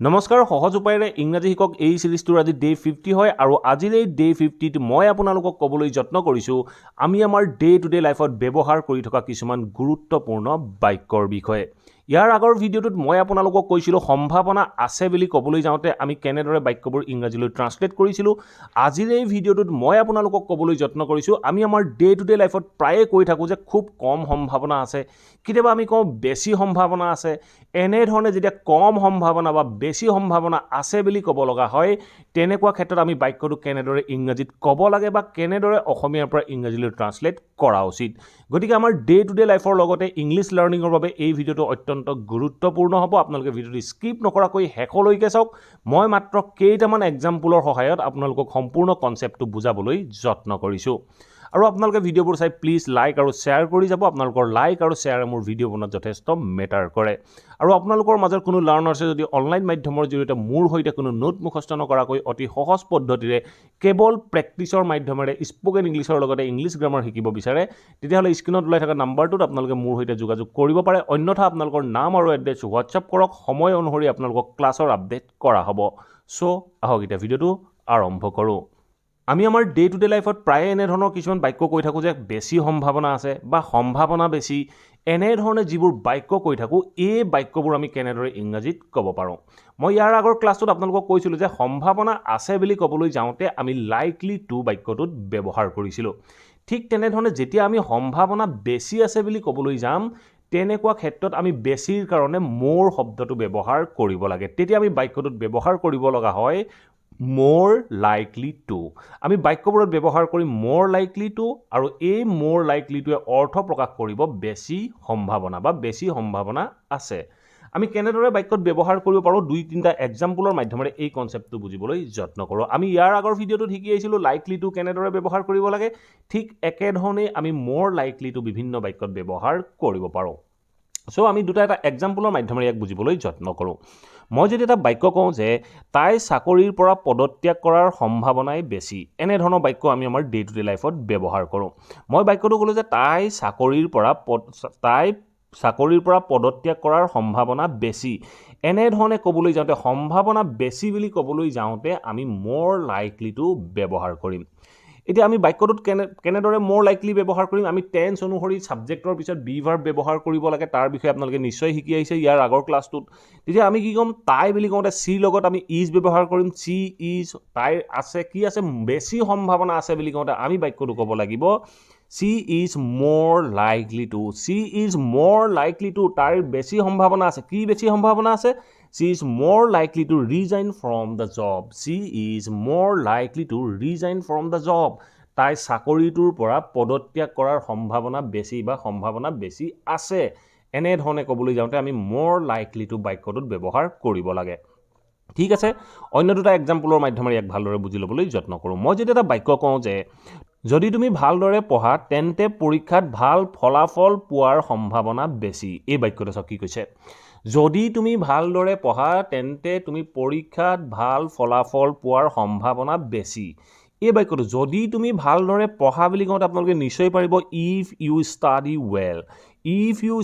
নমস্কাৰ সহজ উপায়েৰে ইংৰাজী শিকক এই সিৰিজটোৰ আজি ডে 50 হয় আৰু আজিৰ এই ডে 50ত মই আপোনালোকক ক'বলৈ যত্ন কৰিছো আমি আমাৰ ডে টু ডে লাইফত ব্যৱহাৰ কৰি থকা কিছুমান গুৰুত্বপূৰ্ণ বাক্যৰ বিষয়ে ইয়াৰ আগৰ ভিডিঅ'টোত মই আপোনালোকক কৈছিলো সম্ভাৱনা আছে বুলি ক'বলৈ যাওঁতে আমি কেনেদৰে বাক্যবোৰ ইংৰাজীলৈ ট্ৰান্সলেট কৰিছিলো আজিৰ এই ভিডিঅ'টোত মই আপোনালোকক ক'বলৈ যত্ন কৰিছো আমি আমাৰ ডে টু ডে লাইফত প্ৰায়ে কৈ থাকো যে খুব কম সম্ভাৱনা আছে কিতেবা আমি কওঁ বেছি সম্ভাৱনা আছে এনে ধৰণে যেতিয়া কম সম্ভাৱনা বা বেছি সম্ভাৱনা আছে বুলি ক'ব লগা হয় তেনেকুৱা ক্ষেত্ৰত আমি বাক্যটো কেনেদৰে ইংৰাজীত ক'ব লাগে বা কেনেদৰে অসমীয়াৰ পৰা ইংৰাজীলৈ ট্ৰান্সলেট কৰা উচিত গতিকে আমাৰ ডে টু ডে লাইফৰ লগতে ইংলিছ লাৰ্নিঙৰ বাবে এই ভিডিঅ'টো অত্যন্ত গুৰুত্বপূৰ্ণ হ'ব আপোনালোকে ভিডিঅ'টো স্কিপ নকৰাকৈ শেষলৈকে চাওক মই মাত্ৰ কেইটামান এক্সাম্পলৰ সহায়ত আপোনালোকক সম্পূৰ্ণ কনচেপ্টটো বুজাবলৈ যত্ন কৰিছো আৰু আপোনালোকে ভিডিঅ'বোৰ চাই প্লিজ লাইক আৰু শ্বেয়াৰ কৰি যাব আপোনালোকৰ লাইক আৰু শ্বেয়াৰে মোৰ ভিডিঅ' বনোৱাত যথেষ্ট মেটাৰ কৰে আৰু আপোনালোকৰ মাজৰ কোনো লাৰ্নাৰ্ছে যদি অনলাইন মাধ্যমৰ জৰিয়তে মোৰ সৈতে কোনো নোট মুখস্থ নকৰাকৈ অতি সহজ পদ্ধতিৰে কেৱল প্ৰেক্টিছৰ মাধ্যমেৰে স্পোকেন ইংলিছৰ লগতে ইংলিছ গ্ৰামাৰ শিকিব বিচাৰে তেতিয়াহ'লে স্ক্ৰীনত ওলাই থকা নাম্বাৰটোত আপোনালোকে মোৰ সৈতে যোগাযোগ কৰিব পাৰে অন্যথা আপোনালোকৰ নাম আৰু এড্ৰেছ হোৱাটছআপ কৰক সময় অনুসৰি আপোনালোকক ক্লাছৰ আপডেট কৰা হ'ব সো আহক এতিয়া ভিডিঅ'টো আৰম্ভ কৰোঁ আমি আমাৰ ডে টু ডে লাইফত প্ৰায়ে এনে ধৰণৰ কিছুমান বাক্য কৈ থাকোঁ যে বেছি সম্ভাৱনা আছে বা সম্ভাৱনা বেছি এনে ধৰণে যিবোৰ বাক্য কৈ থাকোঁ এই বাক্যবোৰ আমি কেনেদৰে ইংৰাজীত ক'ব পাৰোঁ মই ইয়াৰ আগৰ ক্লাছটোত আপোনালোকক কৈছিলোঁ যে সম্ভাৱনা আছে বুলি ক'বলৈ যাওঁতে আমি লাইকলি টু বাক্যটোত ব্যৱহাৰ কৰিছিলোঁ ঠিক তেনেধৰণে যেতিয়া আমি সম্ভাৱনা বেছি আছে বুলি ক'বলৈ যাম তেনেকুৱা ক্ষেত্ৰত আমি বেছিৰ কাৰণে মোৰ শব্দটো ব্যৱহাৰ কৰিব লাগে তেতিয়া আমি বাক্যটোত ব্যৱহাৰ কৰিব লগা হয় more likely to আমি বাক্যবোৰত ব্যৱহাৰ কৰি more likely to আৰু এই more likely to অৰ্থ প্ৰকাশ কৰিব বেছি সম্ভাৱনা বা বেছি সম্ভাৱনা আছে আমি কেনেদৰে বাক্যত ব্যৱহাৰ কৰিব পাৰো দুই তিনিটা এক্সাম্পলৰ মাধ্যমেৰে এই কনচেপ্টটো বুজিবলৈ যত্ন কৰোঁ আমি ইয়াৰ আগৰ ভিডিঅ'টোত শিকি আহিছিলোঁ likely to কেনেদৰে ব্যৱহাৰ কৰিব লাগে ঠিক একেধৰণে আমি more likely to বিভিন্ন বাক্যত ব্যৱহাৰ কৰিব পাৰোঁ সো আমি দুটা এটা এক্সাম্পলৰ মাধ্যমেৰে ইয়াক বুজিবলৈ যত্ন কৰোঁ মই যদি এটা বাক্য কওঁ যে তাই চাকৰিৰ পৰা পদত্যাগ কৰাৰ সম্ভাৱনাই বেছি এনে ধৰণৰ বাক্য আমি আমাৰ ডে টু ডে লাইফত ব্যৱহাৰ কৰোঁ মই বাক্যটো ক'লোঁ যে তাই চাকৰিৰ পৰা পদত্যাগ কৰাৰ সম্ভাৱনা বেছি এনে ধৰণে ক'বলৈ যাওঁতে সম্ভাৱনা বেছি বুলি ক'বলৈ যাওঁতে আমি more likely to ব্যৱহাৰ কৰিম এতিয়া আমি বাক্যটোত কেনেদৰে more likely ব্যৱহাৰ কৰিম আমি টেন্স অনুসৰি সাবজেক্টৰ পিছত বি ভাৰ্ব ব্যৱহাৰ কৰিব লাগে তাৰ বিষয়ে আপোনালোকে নিশ্চয় শিকি আহিছে ইয়াৰ আগৰ ক্লাছটোত তেতিয়া আমি কি ক'ম তাই বুলি কওঁতে সি লগত আমি ইজ ব্যৱহাৰ কৰিম সি ইজ তাই আছে কি আছে বেছি সম্ভাৱনা আছে বুলি কওঁতে আমি বাক্যটো ক'ব লাগিব she is more likely to she is more likely to তাইৰ বেছি সম্ভাৱনা আছে কি বেছি সম্ভাৱনা আছে She is more likely to resign from the job. She is more likely to resign from the job. তাই চাকৰিটোৰ পৰা পদত্যাগ কৰাৰ সম্ভাৱনা বেছি বা সম্ভাৱনা বেছি আছে এনে ধৰণে ক'বলৈ যাওঁতে আমি more likely to বাক্যটোত ব্যৱহাৰ কৰিব লাগে ঠিক আছে অন্য দুটা এক্সাম্পলৰ মাধ্যমেৰে ইয়াক ভালদৰে বুজি ল'বলৈ যত্ন কৰোঁ মই যদি এটা বাক্য কওঁ যে যদি তুমি ভালদৰে পঢ়া তেন্তে পৰীক্ষাত ভাল ফলাফল পোৱাৰ সম্ভাৱনা বেছি এই বাক্যটো চাওক কি কৈছে যদি তুমি ভালদৰে পঢ়া তেন্তে তুমি পৰীক্ষাত ভাল ফলাফল পোৱাৰ সম্ভাৱনা বেছি এই বাক্যটো যদি তুমি ভালদৰে পঢ়া বুলি কওঁতে আপোনালোকে নিশ্চয় পাৰিব if you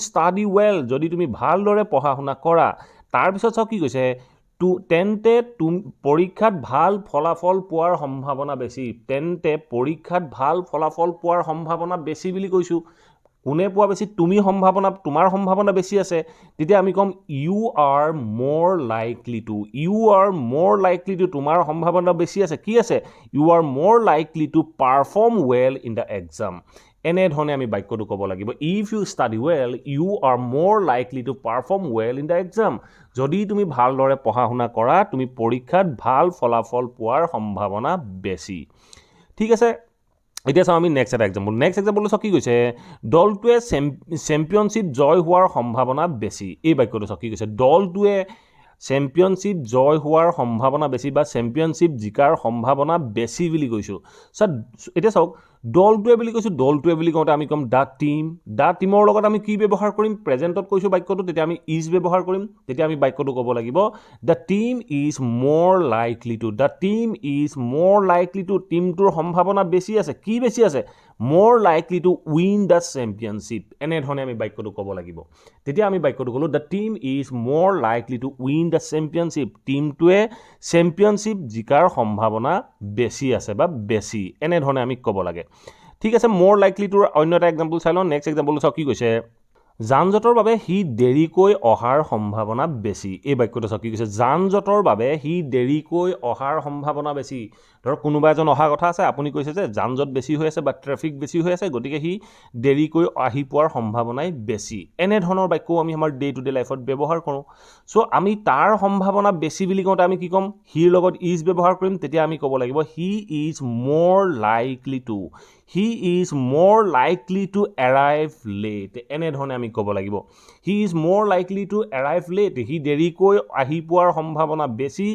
study well যদি তুমি ভালদৰে পঢ়া শুনা কৰা তাৰপিছত চাওক কি কৈছে তেন্তে পৰীক্ষাত ভাল ফলাফল পোৱাৰ সম্ভাৱনা বেছি তেন্তে পৰীক্ষাত ভাল ফলাফল পোৱাৰ সম্ভাৱনা বেছি বুলি কৈছোঁ কোনে পোৱা বেছি তুমি সম্ভাৱনা তোমাৰ সম্ভাৱনা বেছি আছে তেতিয়া আমি কম you are more likely to তোমাৰ সম্ভাৱনা বেছি আছে কি আছে you are more likely to perform well in the exam এনে ধৰণে আমি বাক্যটো ক'ব লাগিব if you study well you are more likely to perform well in the exam যদি তুমি ভালদৰে পঢ়া শুনা কৰা তুমি পৰীক্ষাত ভাল ফলাফল পোৱাৰ সম্ভাৱনা বেছি ঠিক আছে এতিয়া চাওঁ আমি নেক্সট এক্সাম্পল চাওক কি কৈছে দলটোৱে চেম্পিয়নশ্বিপ জয় হোৱাৰ সম্ভাৱনা বেছি এই বাক্যটো চাওক কি কৈছে দলটোৱে চেম্পিয়নশ্বিপ জয় হোৱাৰ সম্ভাৱনা বেছি বা চেম্পিয়নশ্বিপ জিকাৰ সম্ভাৱনা বেছি বুলি কৈছোঁ এতিয়া চাওক দলটোৱে বুলি কৈছোঁ দলটোৱে বুলি কওঁতে আমি ক'ম দ্য টিমৰ লগত আমি কি ব্যৱহাৰ কৰিম প্ৰেজেণ্টত কৈছোঁ বাক্যটো তেতিয়া আমি ইজ ব্যৱহাৰ কৰিম তেতিয়া আমি বাক্যটো ক'ব লাগিব the team is more likely to টিমটোৰ সম্ভাৱনা বেছি আছে কি বেছি আছে more likely to win the championship এনেধৰণে আমি বাক্যটো ক'ব লাগিব তেতিয়া আমি বাক্যটো ক'লো the team is more likely to win the championship টিমটোৱে চেম্পিয়নশ্বিপ জিকাৰ সম্ভাৱনা বেছি আছে বা বেছি এনেধৰণে আমি ক'ব লাগে ঠিক আছে more likely to অন্য এটা এক্সাম্পল চাই লওঁ নেক্সট এক্সাম্পল চাওক কি কৈছে যানজঁটৰ বাবে হি দেৰিকৈ অহাৰ সম্ভাৱনা বেছি এই বাক্যটো চাওক কি কৈছে যানজঁটৰ বাবে হি দেৰিকৈ অহাৰ সম্ভাৱনা বেছি ধৰক কোনোবা এজন অহা কথা আছে আপুনি কৈছে যে যানজঁট বেছি হৈ আছে বা ট্ৰেফিক বেছি হৈ আছে গতিকে হি দেৰিকৈ আহি পোৱাৰ সম্ভাৱনাই বেছি এনেধৰণৰ বাক্য আমি আমাৰ ডে টু ডে লাইফত ব্যৱহাৰ কৰোঁ সো আমি তাৰ সম্ভাৱনা বেছি বুলি কওঁতে আমি কি ক'ম হিৰ লগত ইজ ব্যৱহাৰ কৰিম তেতিয়া আমি ক'ব লাগিব he is more likely to he is more likely to arrive late এনেধৰণে আমি ক'ব লাগিব he is more likely to arrive late he দেৰিকৈ আহি পোৱাৰ সম্ভাৱনা বেছি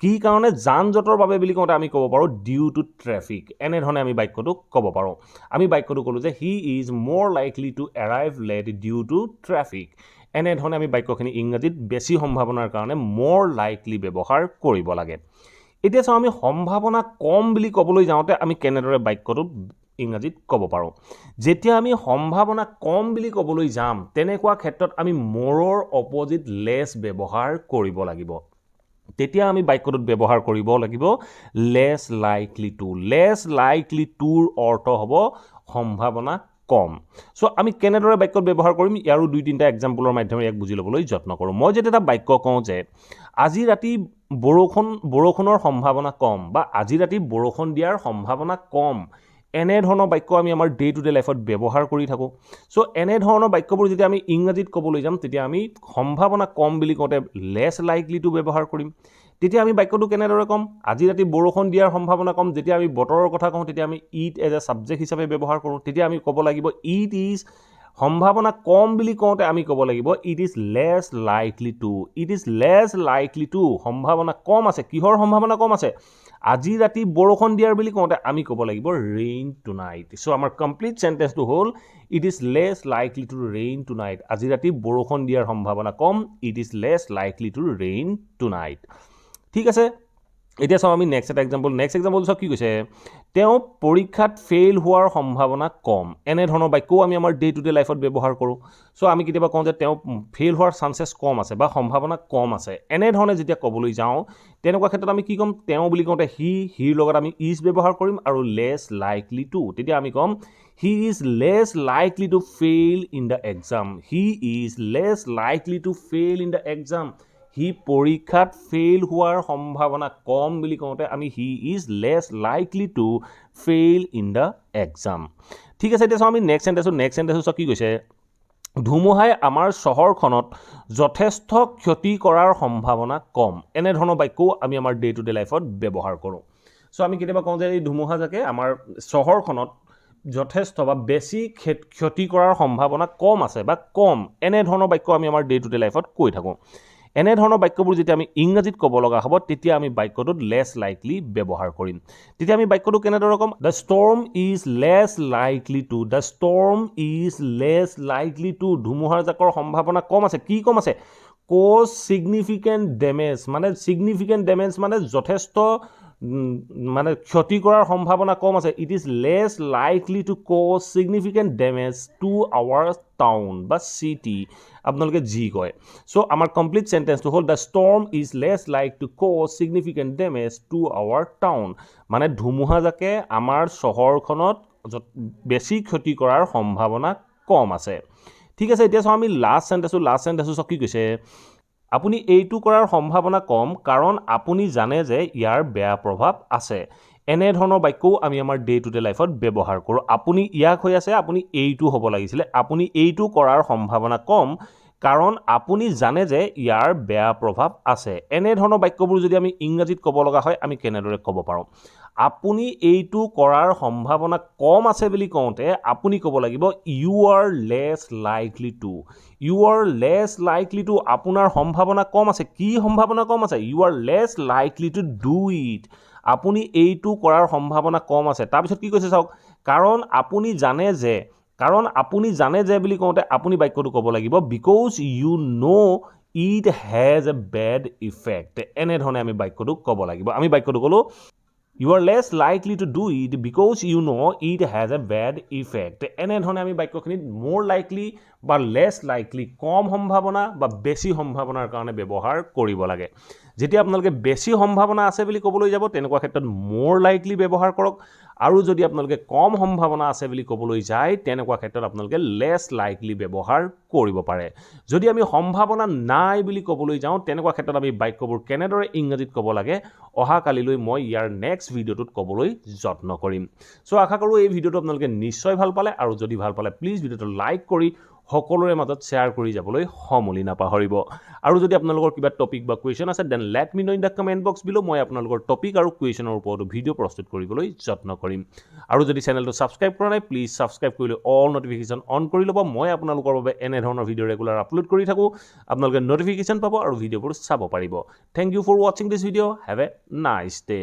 কি কাৰণে যানজঁটৰ বাবে বুলি কওঁতে আমি ক'ব পাৰোঁ ডিউ টু ট্ৰেফিক এনেধৰণে আমি বাক্যটো ক'ব পাৰোঁ আমি বাক্যটো ক'লোঁ যে he is more likely to arrive late due to traffic এনেধৰণে আমি বাক্যখিনি ইংৰাজীত বেছি সম্ভাৱনাৰ কাৰণে মোৰ লাইকলি ব্যৱহাৰ কৰিব লাগে এতিয়া চাওঁ আমি সম্ভাৱনা কম বুলি ক'বলৈ যাওঁতে আমি কেনেদৰে বাক্যটো ইংৰাজীত ক'ব পাৰোঁ যেতিয়া আমি সম্ভাৱনা কম বুলি ক'বলৈ যাম তেনেকুৱা ক্ষেত্ৰত আমি মোৰৰ অপজিট লেছ ব্যৱহাৰ কৰিব লাগিব তেতিয়া আমি বাক্যটোত ব্যৱহাৰ কৰিব লাগিব লেছ লাইকলি টুৰ অৰ্থ হ'ব সম্ভাৱনা কম সো আমি কেনেদৰে বাক্যত ব্যৱহাৰ কৰিম ইয়াৰো দুই তিনিটা এক্সাম্পলৰ মাধ্যমেৰে ইয়াক বুজি ল'বলৈ যত্ন কৰোঁ মই যেতিয়া এটা বাক্য কওঁ যে আজি ৰাতি বৰষুণৰ সম্ভাৱনা কম বা আজি ৰাতি বৰষুণ দিয়াৰ সম্ভাৱনা কম এনেধৰণৰ বাক্য আমি আমাৰ ডে টু ডে লাইফত ব্যৱহাৰ কৰি থাকোঁ সো এনেধৰণৰ বাক্যবোৰ যেতিয়া আমি ইংৰাজীত ক'বলৈ যাম তেতিয়া আমি সম্ভাৱনা কম বুলি কওঁতে লেছ লাইকলিটো ব্যৱহাৰ কৰিম তেতিয়া আমি বাক্যটো কেনেদৰে ক'ম আজি ৰাতি বৰষুণ দিয়াৰ সম্ভাৱনা কম যেতিয়া আমি বতৰৰ কথা কওঁ তেতিয়া আমি ইট এজ এ ছাবজেক্ট হিচাপে ব্যৱহাৰ কৰোঁ তেতিয়া আমি ক'ব লাগিব ইট ইজ সম্ভাৱনা কম বুলি কওঁতে আমি ক'ব লাগিব it is less likely to সম্ভাৱনা কম আছে কিহৰ সম্ভাৱনা কম আছে আজি ৰাতি বৰষুণ দিয়াৰ বুলি কওঁতে আমি ক'ব লাগিব ৰেইন টুনাইট সো আমাৰ কমপ্লিট সেন্টেন্সটো হ'ল it is less likely to rain tonight আজি ৰাতি বৰষুণ দিয়াৰ সম্ভাৱনা কম it is less likely to rain tonight ঠিক আছে এতিয়া চাওঁ আমি নেক্সট এক্সাম্পল চাওক কি কৈছে তেওঁ পৰীক্ষাত ফেইল হোৱাৰ সম্ভাৱনা কম এনেধৰণৰ বাক্যও আমি আমাৰ ডে টু ডে লাইফত ব্যৱহাৰ কৰোঁ সো আমি কেতিয়াবা কওঁ যে তেওঁ ফেইল হোৱাৰ চান্সেছ কম আছে বা সম্ভাৱনা কম আছে এনেধৰণে যেতিয়া ক'বলৈ যাওঁ তেনেকুৱা ক্ষেত্ৰত আমি কি ক'ম তেওঁ বুলি কওঁতে হিৰ লগত আমি ইজ ব্যৱহাৰ কৰিম আৰু লেছ লাইকলি টু তেতিয়া আমি ক'ম he is less likely to fail in the exam he পৰীক্ষাত ফেইল হোৱাৰ সম্ভাৱনা কম বুলি কওঁতে আমি he is less likely to fail in the exam ঠিক আছে এতিয়া চাওঁ আমি নেক্সট চেণ্টেন্সটো চাওক কি কৈছে ধুমুহাই আমাৰ চহৰখনত যথেষ্ট ক্ষতি কৰাৰ সম্ভাৱনা কম এনেধৰণৰ বাক্যও আমি আমাৰ ডে টু ডে লাইফত ব্যৱহাৰ কৰোঁ সো আমি কেতিয়াবা কওঁ যে এই ধুমুহাজাকে আমাৰ চহৰখনত যথেষ্ট বা বেছি ক্ষতি কৰাৰ সম্ভাৱনা কম আছে বা কম এনেধৰণৰ বাক্য আমি আমাৰ ডে টু ডে লাইফত কৈ থাকোঁ এনেধৰণৰ বাক্যবোৰ যেতিয়া আমি ইংৰাজীত ক'ব লগা হ'ব তেতিয়া আমি বাক্যটোত লেছ লাইকলি ব্যৱহাৰ কৰিম তেতিয়া আমি বাক্যটো কেনেদৰে ক'ম the storm is less likely to ধুমুহাৰ জাকৰ সম্ভাৱনা কম আছে কি কম আছে কজ ছিগনিফিকেণ্ট ডেমেজ মানে যথেষ্ট মানে ক্ষতি কৰাৰ সম্ভাৱনা কম আছে it is less likely to cause significant damage to our town বা চিটি আপোনালোকে যি কয় সো আমাৰ কমপ্লিট সেন্টেন্সটো হ'ল the storm is less like to cause significant damage to our town মানে ধুমুহাজাকে আমাৰ চহৰখনত বেছি ক্ষতি কৰাৰ সম্ভাৱনা কম আছে ঠিক আছে এতিয়া চাওঁ আমি লাষ্ট সেন্টেন্সটো চাওক কি কৈছে আপুনি এইটো কৰাৰ সম্ভাৱনা কম কাৰণ আপুনি জানে যে ইয়াৰ বেয়া প্ৰভাৱ আছে এনেধৰণৰ বাক্যও আমি আমাৰ ডে টু ডে লাইফত ব্যৱহাৰ কৰোঁ আপুনি ইয়াক হৈ আছে আপুনি এইটো হ'ব লাগিছিলে আপুনি এইটো কৰাৰ সম্ভাৱনা কম কাৰণ আপুনি জানে যে ইয়াৰ বেয়া প্ৰভাৱ আছে এনেধৰণৰ বাক্যবোৰ যদি আমি ইংৰাজীত ক'ব লগা হয় আমি কেনেদৰে ক'ব পাৰোঁ আপুনি এইটো কৰাৰ সম্ভাৱনা কম আছে বুলি কওঁতে আপুনি ক'ব লাগিব you are less likely to আপোনাৰ সম্ভাৱনা কম আছে কি সম্ভাৱনা কম আছে you are less likely to do it আপুনি এইটো কৰাৰ সম্ভাৱনা কম আছে তাৰপিছত কি কৈছে চাওক কাৰণ আপুনি জানে যে বুলি কওঁতে আপুনি বাক্যটো ক'ব লাগিব because you know' it has a bed effect এনেধৰণে আমি বাক্যটো ক'ব লাগিব আমি বাক্যটো ক'লোঁ You are less likely to do it because you know it has a bad effect. এনেধৰণে আমি বাক্যখিনিত more likely বা less likely কম সম্ভাৱনা বা বেছি সম্ভাৱনাৰ কাৰণে ব্যৱহাৰ কৰিব লাগে যেতিয়া আপোনালোকে বেছি সম্ভাৱনা আছে বুলি ক'বলৈ যাব তেনেকুৱা ক্ষেত্ৰত more likely ব্যৱহাৰ কৰক আৰু যদি আপোনালোকে কম সম্ভাৱনা আছে বুলি ক'বলৈ যায় তেনেকুৱা ক্ষেত্ৰত আপোনালোকে less likely ব্যৱহাৰ কৰিব পাৰে যদি আমি সম্ভাৱনা নাই বুলি ক'বলৈ যাওঁ তেনেকুৱা ক্ষেত্ৰত আমি বাক্যবোৰ কেনেদৰে ইংৰাজীত ক'ব লাগে অহা কালিলৈ মই ইয়াৰ নেক্সট ভিডিঅ'টোত ক'বলৈ যত্ন কৰিম সো আশা কৰোঁ এই ভিডিঅ'টো আপোনালোকে নিশ্চয় ভাল পালে আৰু যদি ভাল পালে প্লিজ ভিডিঅ'টো লাইক কৰি সকলোৰে মাজত শ্বেয়াৰ কৰি যাবলৈ সমলি নাপাহৰিব আৰু যদি আপোনালোকৰ কিবা টপিক বা কুৱেশ্যন আছে then let me know in the comment box below মই আপোনালোকৰ টপিক আৰু কুৱেশ্যনৰ ওপৰত ভিডিঅ' প্ৰস্তুত কৰিবলৈ যত্ন কৰিম আৰু যদি চেনেলটো সাবস্ক্ৰাইব কৰা নাই প্লিজ সাবস্ক্ৰাইব কৰি অল নটিফিকেশন অন কৰি ল'ব মই আপোনালোকৰ বাবে এনে ধৰণৰ ভিডিঅ' ৰেগুলাৰ আপলোড কৰি থাকো আপোনালোকে নটিফিকেশন পাব আৰু ভিডিঅ'বোৰ চাব পাৰিব thank you for watching this video' have a nice day